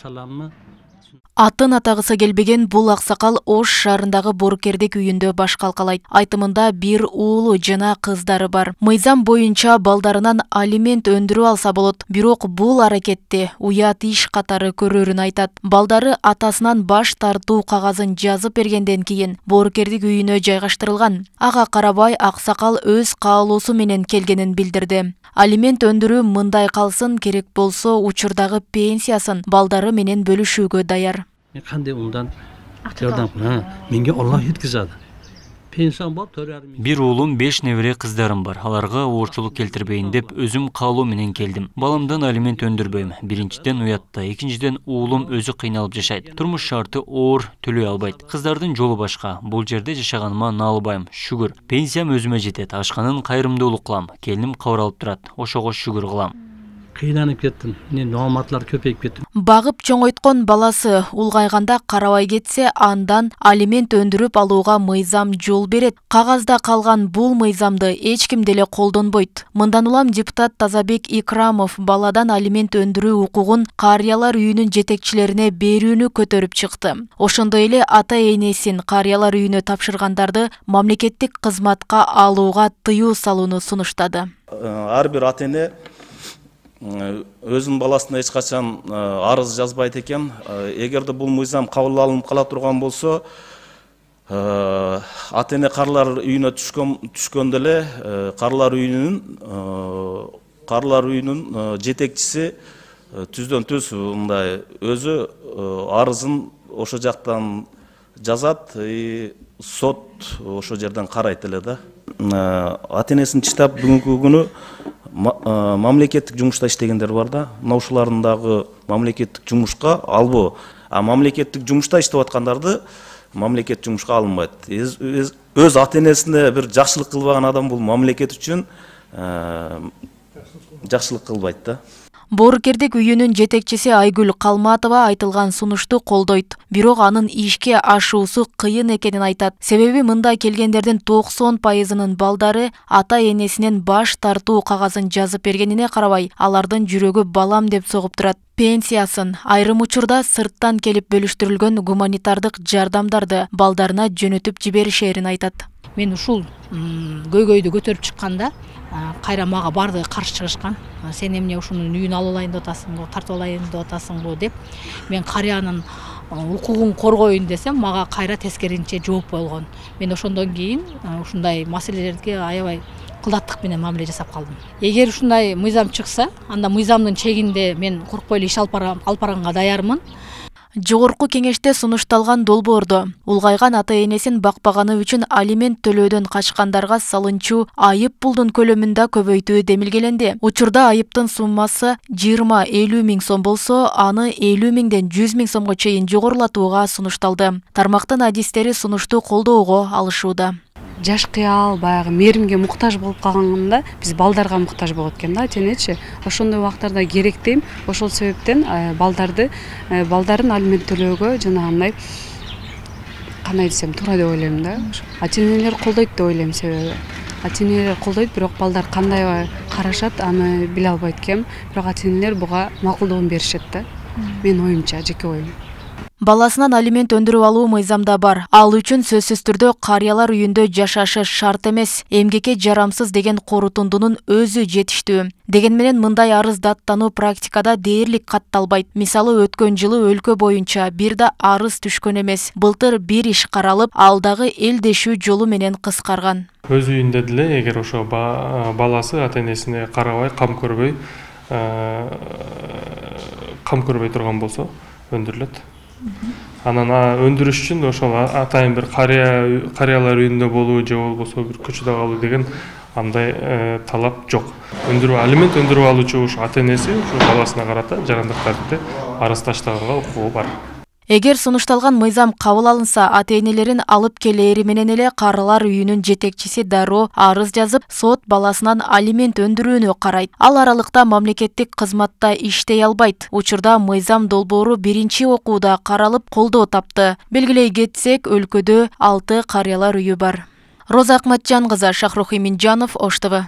Salamı. Атын атағысы келбеген бул аксакал Ош шаарындагы Боркердик үйүндө баш калкалайт. Айтымында бир уулу жана кыздары бар. Мыйзам боюнча балдарынан алимент өндүрүп алса болот. Бирок бул аракетти уят иш катары көрөрүн айтат. Балдары атасынан баш тартуу кагазын жазып бергенден кийин Боркердик үйүнө жайгаштырылган. Ага карабай аксакал өз каалоосу менен келгенин билдирди. Алимент өндүрүү мындай калсын, керек болсо учурдагы пенсиясын балдары менен бөлүшүүгө даяр. Кандай ундан жардам менге Алла yetkizadi. Pensiyon bop 4,5. Бир уулум 5 небере кыздарым бар. Аларга оорчулук келтирбейин деп өзүм каалоо менен келдим. Баламдан алимент өндүрбөйм. Биринчиден уятта, экинчиден уулум өзү кыйналып жашайт. Турмуш шарты оор, төлөй албайт. Кыздардын жолу башка. Бул жерде жашаганыма наалыбайм. Шүгүр. Пенсиям өзүмө жетет. Ашканын кайрымдуулук кылам. Келиним кабыл турат. Ошого шүгүр кылам. Кыйнанып кеттим. Мен номатлар көпөйүп кетти. Багып чоңойткон баласы улгайганда карабай кетсе, андан алимент өндүрүп алууга мыйзам жол берет. Кагазда калган бул мыйзамды эч ким деле колдонбойт. Мындан улам депутат Тазабек Икрамов баладан алимент өндүрүү укугун карыялар үйүнүн жетекчилерине берүүнү көтөрүп чыкты. Ошондой эле ата энесин карыялар үйүнө тапшыргандарды мамлекеттик кызматка алууга тыюу салууну сунуштады. Ар бир ата эне өзүнүн баласына эч качан арыз жазбайт экен. Эгерде бул мыйзам кабыл алынып кала турган болсо, ата эне карылар үйүнө түшкөндө эле карылар үйүнүн жетекчиси түздөн түз мындай өзү арызын ошо жактан жазат, сот ошо жерден карайт эле да. Ата энесин чыдап бүгүнкү күнү мамлекеттик жумушта иштегендер бар да. Мына ушулардын дагы мамлекеттик жумушка албоо. А мамлекеттик жумушта иштеп аткандарды мамлекет жумушка алынбайт. Өз ата энесине бир жакшылык кылбаган адам бул мамлекет үчүн жакшылык кылбайт да. Боркердик үйүнүн жетекчиси Айгүл Калматова айтылган сунушту колдойт. Бирок анын ишке ашуусу кыйын экенин айтат. Себеби мында келгендердин 90%-нын балдары ата энесинен баш тартуу кагазын жазып бергенине карабай, алардын жүрөгү балам деп согуп турат. Пенсиясын айрым учурда сырттан келип бөлүштүрүлгөн гуманитардык жардамдарды балдарына жөнөтүп жиберишерин айтат. Мен ушул көйгөйдү көтөрүп чыкканда кайра мага бардыгы каршы чыгышкан. Сен эмне ушунун үйүн алып алайын деп атасың, тартып алайын деп атасың деп. Мен карыянын укугун коргоюн десем, мага кайра тескеринче жооп болгон. Мен ошондон кийин ушундай маселелерге аябай кылдаттык менен мамиле жасап калдым. Эгер ушундай мыйзам чыкса, анда мыйзамдын чегинде мен коркпой эле иш алып барганга даярмын. Жогорку кеңеште сунушталган долбоордо улгайган ата энесин бакпаганы үчүн алимент төлөөдөн качкандарга салынчу айып пулдун көлөмүндө көбөйтүү демилгеленди. Учурда айыптын суммасы 20-50 миң сом болсо, аны 50 миңден 100 миң сомго чейин жогорулатууга сунушталды. Тармактын адистери сунушту колдоого алышууда. Жаш кыял баягы мээримге муктаж болуп калганда биз балдарга муктаж болот экен да, ата энечи. Ошондой убактарда керек дейм. Ошол себептен балдарын алимент төлөөгө жанагындай кандай десем туура деп ойлойм да. Ата энелер колдойт деп ойлойм, себеби ата энелер колдойт, бирок балдар кандай карашат аны биле албайт экен. Бирок ата энелер буга макулдугун беришет да. Менин оюмча, жеке оюм. Баласынан алимент өндүрүп алуу мыйзамда бар. Ал үчүн сөзсүз түрдө карыялар үйүндө жашашы шарт эмес, эмгекке жарамсыз деген корутундунун өзү жетиштүү. Деген менен мындай арыз даттануу практикада дээрлик катталбайт. Мисалы өткөн жылы өлкө боюнча бир да арыз түшкөн эмес. Былтыр бир иш каралып, алдагы элдешүү жолу менен кыскарган. Өз үйүндө деле эгер ошо баласы ата энесине карабай, кам көрбөй турган болсо өндүрүлөт. Анан өндүрүш үчүн ошол атайын бир карыялар үйүндө болуу же болбосо бир көчөдө калуу деген андай талап жок. Алимент өндүрүп алуучу ата энеси баласына карата жарандык тартипте арыз таштаганга укугу бар. Эгер сунушталган мыйзам кабыл алынса, ата энелерин алып келери менен эле карылар үйүнүн жетекчиси дароо арыз жазып, сот баласынан алимент өндүрүүнү карайт. Ал аралыкта мамлекеттик кызматта иштей албайт. Учурда мыйзам долбоору биринчи окууда каралып, колдоо тапты. Белгилей кетсек, өлкөдө 6 карыялар үйү бар. Роза Акматжан кызы, Шахрух Иминджанов, Ош ТВ.